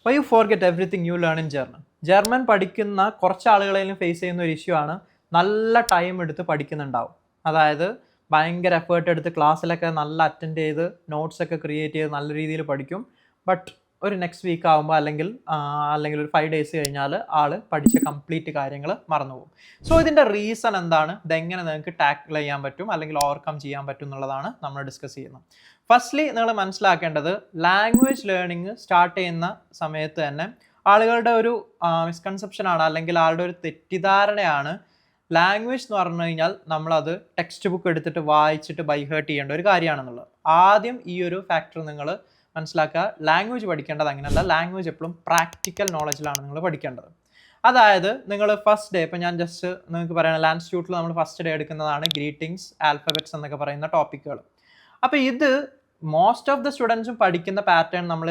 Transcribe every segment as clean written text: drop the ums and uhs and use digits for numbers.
Y you forget everything you learn in German. German പഠിക്കുന്ന കുറച്ച് ആളുകളെങ്കിലും face ചെയ്യുന്ന ഒരു ഇഷ്യൂ ആണ്, നല്ല ടൈം എടുത്ത് പഠിക്കുന്നുണ്ടാവും. അതായത് ഭയങ്കര എഫേർട്ട് എടുത്ത് ക്ലാസ്സിലൊക്കെ നല്ല അറ്റൻഡ് ചെയ്ത് നോട്ട്സ് ഒക്കെ ക്രിയേറ്റ് ചെയ്ത് നല്ല രീതിയിൽ പഠിക്കും. ബട്ട് ഒരു നെക്സ്റ്റ് വീക്ക് ആകുമ്പോൾ അല്ലെങ്കിൽ ഒരു 5 days കഴിഞ്ഞാൽ ആൾ പഠിച്ച കംപ്ലീറ്റ് കാര്യങ്ങൾ മറന്നുപോകും. സോ ഇതിൻ്റെ റീസൺ എന്താണ്, ഇതെങ്ങനെ നിങ്ങൾക്ക് ടാക്കിൾ ചെയ്യാൻ പറ്റും അല്ലെങ്കിൽ ഓവർകം ചെയ്യാൻ പറ്റും എന്നുള്ളതാണ് നമ്മൾ ഡിസ്കസ് ചെയ്യുന്നത്. ഫസ്റ്റ്ലി നിങ്ങൾ മനസ്സിലാക്കേണ്ടത്, ലാംഗ്വേജ് ലേണിംഗ് സ്റ്റാർട്ട് ചെയ്യുന്ന സമയത്ത് തന്നെ ആളുകളുടെ ഒരു മിസ്കൺസെപ്ഷനാണ് അല്ലെങ്കിൽ ആളുടെ ഒരു തെറ്റിദ്ധാരണയാണ്, ലാംഗ്വേജ് എന്ന് പറഞ്ഞു കഴിഞ്ഞാൽ നമ്മളത് ടെക്സ്റ്റ് ബുക്ക് എടുത്തിട്ട് വായിച്ചിട്ട് ബൈഹേർട്ട് ചെയ്യേണ്ട ഒരു കാര്യമാണെന്നുള്ളത്. ആദ്യം ഈ ഒരു ഫാക്ടർ നിങ്ങൾ മനസ്സിലാക്കുക. ലാംഗ്വേജ് പഠിക്കേണ്ടത് അങ്ങനെയല്ല, ലാംഗ്വേജ് എപ്പോഴും പ്രാക്ടിക്കൽ നോളജിലാണ് നിങ്ങൾ പഠിക്കേണ്ടത്. അതായത് നിങ്ങൾ ഫസ്റ്റ് ഡേ, ഇപ്പം ഞാൻ ജസ്റ്റ് നിങ്ങൾക്ക് പറയണം, ലാൻഡ് ഇൻസ്റ്റിറ്റ്യൂട്ടിൽ നമ്മൾ ഫസ്റ്റ് ഡേ എടുക്കുന്നതാണ് ഗ്രീറ്റിംഗ്സ്, ആൽഫബറ്റ്സ് എന്നൊക്കെ പറയുന്ന ടോപ്പിക്കുകൾ. അപ്പോൾ ഇത് മോസ്റ്റ് ഓഫ് ദ സ്റ്റുഡൻസും പഠിക്കുന്ന പാറ്റേൺ നമ്മൾ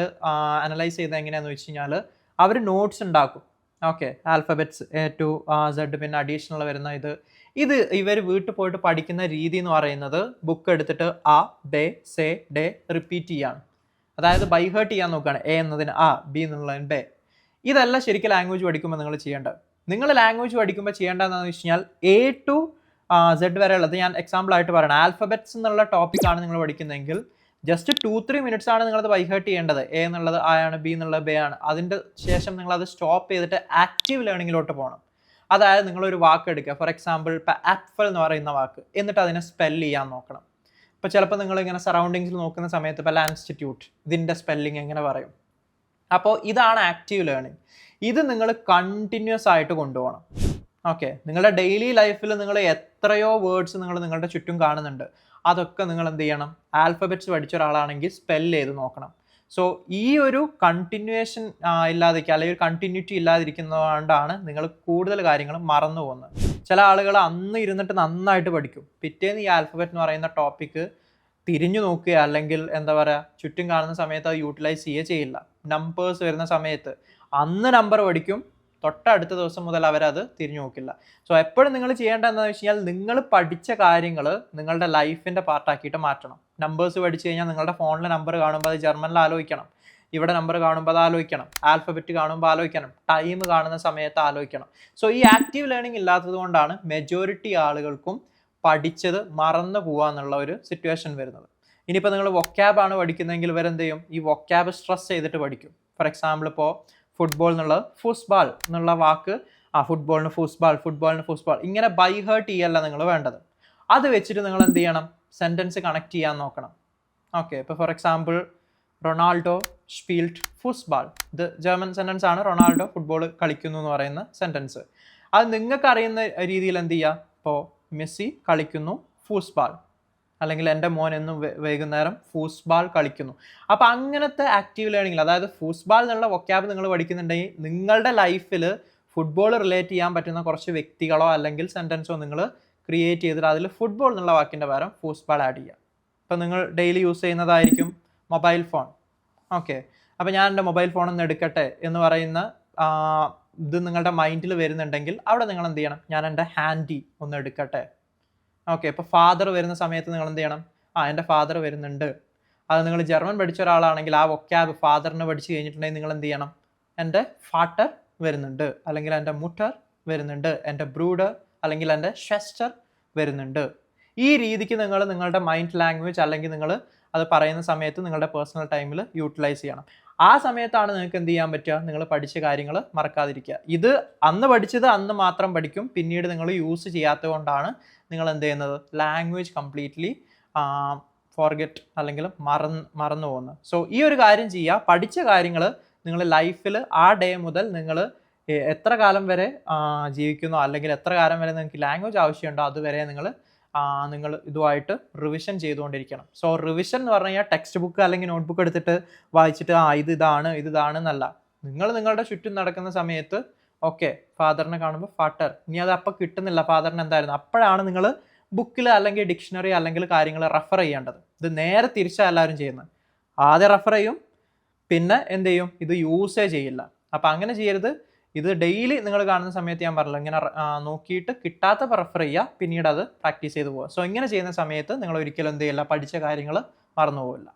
അനലൈസ് ചെയ്ത് എങ്ങനെയാണെന്ന് വെച്ച് കഴിഞ്ഞാൽ, അവർ നോട്ട്സ് ഉണ്ടാക്കും. Okay, alphabets A to Z, പിന്നെ അഡീഷണൽ വരുന്ന ഇത് ഇവർ വീട്ടിൽ പോയിട്ട് പഠിക്കുന്ന രീതി എന്ന് പറയുന്നത് ബുക്ക് എടുത്തിട്ട് A, B, C, D repeat ചെയ്യാണ്. അതായത് ബൈഹേർട്ട് ചെയ്യാൻ നോക്കുകയാണ്. A എന്നതിന് A, B എന്നുള്ളതിന് B. ഇതല്ല ശരിക്കും ലാംഗ്വേജ് പഠിക്കുമ്പോൾ നിങ്ങൾ ചെയ്യേണ്ടത്. നിങ്ങൾ ലാംഗ്വേജ് പഠിക്കുമ്പോൾ ചെയ്യേണ്ടതെന്ന് വെച്ച് കഴിഞ്ഞാൽ A to Z വരെ ഉള്ളത്, ഞാൻ എക്സാമ്പിൾ ആയിട്ട് പറയണം, ആൽഫബറ്റ്സ് എന്നുള്ള ടോപ്പിക്കാണ് നിങ്ങൾ പഠിക്കുന്നതെങ്കിൽ ജസ്റ്റ് 2-3 minutes ആണ് നിങ്ങളത് ബൈഹേർട്ട് ചെയ്യേണ്ടത്. A എന്നുള്ളത് A ആണ്, B എന്നുള്ളത് B ആണ്. അതിൻ്റെ ശേഷം നിങ്ങളത് സ്റ്റോപ്പ് ചെയ്തിട്ട് ആക്റ്റീവ് ലേണിങ്ങിലോട്ട് പോകണം. അതായത് നിങ്ങളൊരു വാക്ക് എടുക്കുക, ഫോർ എക്സാമ്പിൾ ഇപ്പം ആപ്പിൾ എന്ന് പറയുന്ന വാക്ക്, എന്നിട്ട് അതിനെ സ്പെല്ല് ചെയ്യാൻ നോക്കണം. ഇപ്പോൾ ചിലപ്പോൾ നിങ്ങളിങ്ങനെ സറൗണ്ടിങ്സിൽ നോക്കുന്ന സമയത്ത് ഇപ്പോൾ ലാൻഡ് ഇൻസ്റ്റിറ്റ്യൂട്ട്, ഇതിൻ്റെ സ്പെല്ലിംഗ് എങ്ങനെ പറയും? അപ്പോൾ ഇതാണ് ആക്റ്റീവ് ലേണിംഗ്. ഇത് നിങ്ങൾ കണ്ടിന്യൂസ് ആയിട്ട് കൊണ്ടുപോകണം. ഓക്കെ, നിങ്ങളുടെ ഡെയിലി ലൈഫിൽ നിങ്ങൾ എത്രയോ വേർഡ്സ് നിങ്ങളുടെ ചുറ്റും കാണുന്നുണ്ട്. അതൊക്കെ നിങ്ങൾ എന്ത് ചെയ്യണം? ആൽഫബറ്റ്സ് പഠിച്ച ഒരാളാണെങ്കിൽ സ്പെല്ല് ചെയ്ത് നോക്കണം. സോ ഈ ഒരു കണ്ടിന്യൂവേഷൻ ഇല്ലാതിരിക്കുക, അല്ലെങ്കിൽ കണ്ടിന്യൂറ്റി ഇല്ലാതിരിക്കുന്നതുകൊണ്ടാണ് നിങ്ങൾ കൂടുതൽ കാര്യങ്ങൾ മറന്നു പോകുന്നത്. ചില ആളുകൾ അന്ന് ഇരുന്നിട്ട് നന്നായിട്ട് പഠിക്കും, പിറ്റേന്ന് ഈ ആൽഫബറ്റ് എന്ന് പറയുന്ന ടോപ്പിക്ക് തിരിഞ്ഞു നോക്കുക അല്ലെങ്കിൽ എന്താ പറയുക, ചുറ്റും കാണുന്ന സമയത്ത് അത് യൂട്ടിലൈസ് ചെയ്യില്ല. നമ്പേഴ്സ് വരുന്ന സമയത്ത് അന്ന് നമ്പർ പഠിക്കും, തൊട്ടടുത്ത ദിവസം മുതൽ അവരത് തിരിഞ്ഞു നോക്കില്ല. സോ എപ്പോഴും നിങ്ങൾ ചെയ്യേണ്ടത് എന്താണെന്ന് വെച്ച് കഴിഞ്ഞാൽ, നിങ്ങൾ പഠിച്ച കാര്യങ്ങൾ നിങ്ങളുടെ ലൈഫിൻ്റെ പാർട്ടാക്കിയിട്ട് മാറ്റണം. നമ്പേഴ്സ് പഠിച്ചു കഴിഞ്ഞാൽ നിങ്ങളുടെ ഫോണിൽ നമ്പർ കാണുമ്പോൾ അത് ജർമ്മനിൽ ആലോചിക്കണം, ഇവിടെ നമ്പർ കാണുമ്പോൾ അത് ആലോചിക്കണം, ആൽഫബറ്റ് കാണുമ്പോൾ ആലോചിക്കണം, ടൈം കാണുന്ന സമയത്ത് ആലോചിക്കണം. സോ ഈ ആക്റ്റീവ് ലേണിംഗ് ഇല്ലാത്തത് കൊണ്ടാണ് മെജോറിറ്റി ആളുകൾക്കും പഠിച്ചത് മറന്നു പോകാന്നുള്ള ഒരു സിറ്റുവേഷൻ വരുന്നത്. ഇനിയിപ്പോൾ നിങ്ങൾ വൊക്കാബാണ് പഠിക്കുന്നതെങ്കിൽ ഇവരെന്ത് ചെയ്യും? ഈ വൊക്കാബ് സ്ട്രെസ് ചെയ്തിട്ട് പഠിക്കും. ഫോർ എക്സാമ്പിൾ ഇപ്പോൾ ഫുട്ബോൾ എന്നുള്ളത് ഫുസ്ബാൾ എന്നുള്ള വാക്ക്, ഫുട്ബോളിന് ഫുസ്ബാൾ ഇങ്ങനെ ബൈഹേർട്ട് ചെയ്യല്ല നിങ്ങൾ വേണ്ടത്. അത് വെച്ചിട്ട് നിങ്ങൾ എന്ത് ചെയ്യണം? സെൻറ്റൻസ് കണക്ട് ചെയ്യാൻ നോക്കണം. ഓക്കെ, ഇപ്പോൾ ഫോർ എക്സാമ്പിൾ റൊണാൾഡോ സ്പീൽഡ് ഫുസ്ബാൾ, ഇത് ജർമ്മൻ സെൻറ്റൻസ് ആണ്. റൊണാൾഡോ ഫുട്ബോൾ കളിക്കുന്നു എന്ന് പറയുന്ന സെൻറ്റൻസ്. അത് നിങ്ങൾക്ക് അറിയുന്ന രീതിയിൽ എന്ത് ചെയ്യുക? ഇപ്പോൾ മെസ്സി കളിക്കുന്നു ഫൂസ്ബാൾ, അല്ലെങ്കിൽ എൻ്റെ മോൻ എന്നും വൈകുന്നേരം ഫൂസ്ബാൾ കളിക്കുന്നു. അപ്പോൾ അങ്ങനത്തെ ആക്റ്റീവ് ലേണിംഗിൽ, അതായത് ഫൂസ്ബാൾ എന്നുള്ള വൊക്കാബ് നിങ്ങൾ പഠിക്കുന്നുണ്ടെങ്കിൽ നിങ്ങളുടെ ലൈഫിൽ ഫുട്ബോൾ റിലേറ്റ് ചെയ്യാൻ പറ്റുന്ന കുറച്ച് വ്യക്തികളോ അല്ലെങ്കിൽ സെൻറ്റൻസോ നിങ്ങൾ ക്രിയേറ്റ് ചെയ്തിട്ട് അതിൽ ഫുട്ബോൾ എന്നുള്ള വാക്കിൻ്റെ പകരം ഫൂസ്ബാൾ ആഡ് ചെയ്യുക. ഇപ്പോൾ നിങ്ങൾ ഡെയിലി യൂസ് ചെയ്യുന്നതായിരിക്കും മൊബൈൽ ഫോൺ. ഓക്കെ, അപ്പോൾ ഞാൻ എൻ്റെ മൊബൈൽ ഫോണൊന്ന് എടുക്കട്ടെ എന്ന് പറയുന്ന ഇത് നിങ്ങളുടെ മൈൻഡിൽ വരുന്നുണ്ടെങ്കിൽ അവിടെ നിങ്ങൾ എന്ത് ചെയ്യണം? ഞാൻ എൻ്റെ ഹാൻഡി ഒന്ന് എടുക്കട്ടെ. ഓക്കെ, ഇപ്പോൾ ഫാദർ വരുന്ന സമയത്ത് നിങ്ങൾ എന്ത് ചെയ്യണം? എൻ്റെ ഫാദർ വരുന്നുണ്ട്. അത് നിങ്ങൾ ജർമ്മൻ പഠിച്ച ഒരാളാണെങ്കിൽ ആ വൊക്കാബ് ഫാദറിന് പഠിച്ചു കഴിഞ്ഞിട്ടുണ്ടെങ്കിൽ നിങ്ങൾ എന്ത് ചെയ്യണം? എൻ്റെ ഫാട്ടർ വരുന്നുണ്ട്, അല്ലെങ്കിൽ എൻ്റെ മുട്ടർ വരുന്നുണ്ട്, എൻ്റെ ബ്രൂഡർ അല്ലെങ്കിൽ എൻ്റെ ഷെസ്റ്റർ വരുന്നുണ്ട്. ഈ രീതിക്ക് നിങ്ങൾ നിങ്ങളുടെ മൈൻഡ് ലാംഗ്വേജ് അല്ലെങ്കിൽ നിങ്ങൾ അത് പറയുന്ന സമയത്ത് നിങ്ങളുടെ പേഴ്സണൽ ടൈമിൽ യൂട്ടിലൈസ് ചെയ്യണം. ആ സമയത്താണ് നിങ്ങൾക്ക് എന്ത് ചെയ്യാൻ പറ്റുക? നിങ്ങൾ പഠിച്ച കാര്യങ്ങൾ മറക്കാതിരിക്കുക. ഇത് അന്ന് പഠിച്ചത് അന്ന് മാത്രം പഠിക്കും, പിന്നീട് നിങ്ങൾ യൂസ് ചെയ്യാത്തത് കൊണ്ടാണ് നിങ്ങൾ എന്ത് ചെയ്യുന്നത്? ലാംഗ്വേജ് കംപ്ലീറ്റ്ലി ഫോർഗെറ്റ് അല്ലെങ്കിൽ മറന്നു പോകുന്നത്. സോ ഈ ഒരു കാര്യം ചെയ്യുക. പഠിച്ച കാര്യങ്ങൾ നിങ്ങൾ ലൈഫിൽ ആ ഡേ മുതൽ നിങ്ങൾ എത്ര കാലം വരെ ജീവിക്കുന്നോ അല്ലെങ്കിൽ എത്ര കാലം വരെ നിങ്ങൾക്ക് ലാംഗ്വേജ് ആവശ്യമുണ്ടോ അതുവരെ നിങ്ങൾ ഇതുമായിട്ട് റിവിഷൻ ചെയ്തുകൊണ്ടിരിക്കണം. സോ റിവിഷൻ എന്ന് പറഞ്ഞു കഴിഞ്ഞാൽ ടെക്സ്റ്റ് ബുക്ക് അല്ലെങ്കിൽ നോട്ട്ബുക്ക് എടുത്തിട്ട് വായിച്ചിട്ട് ഇതാണ് എന്നല്ല. നിങ്ങൾ നിങ്ങളുടെ ചുറ്റും നടക്കുന്ന സമയത്ത് ഓക്കെ, ഫാദറിനെ കാണുമ്പോൾ ഫാട്ടർ, ഇനി അത് അപ്പം കിട്ടുന്നില്ല ഫാദറിന് എന്തായിരുന്നു, അപ്പോഴാണ് നിങ്ങൾ ബുക്കിൽ അല്ലെങ്കിൽ ഡിക്ഷണറി അല്ലെങ്കിൽ കാര്യങ്ങൾ റെഫർ ചെയ്യേണ്ടത്. ഇത് നേരെ തിരിച്ചാണ് എല്ലാവരും ചെയ്യുന്നത്. ആദ്യം റെഫർ ചെയ്യും, പിന്നെ എന്ത് ചെയ്യും? ഇത് യൂസേ ചെയ്യില്ല. അപ്പം അങ്ങനെ ചെയ്യരുത്. ഇത് ഡെയിലി നിങ്ങൾ കാണുന്ന സമയത്ത് ഞാൻ പറഞ്ഞല്ലോ, ഇങ്ങനെ നോക്കിയിട്ട് കിട്ടാത്തപ്പോൾ റെഫർ ചെയ്യുക, പിന്നീട് അത് പ്രാക്ടീസ് ചെയ്ത് പോവുക. സോ ഇങ്ങനെ ചെയ്യുന്ന സമയത്ത് നിങ്ങൾ ഒരിക്കലും എന്ത് ചെയ്യില്ല? പഠിച്ച കാര്യങ്ങൾ മറന്നു പോകില്ല.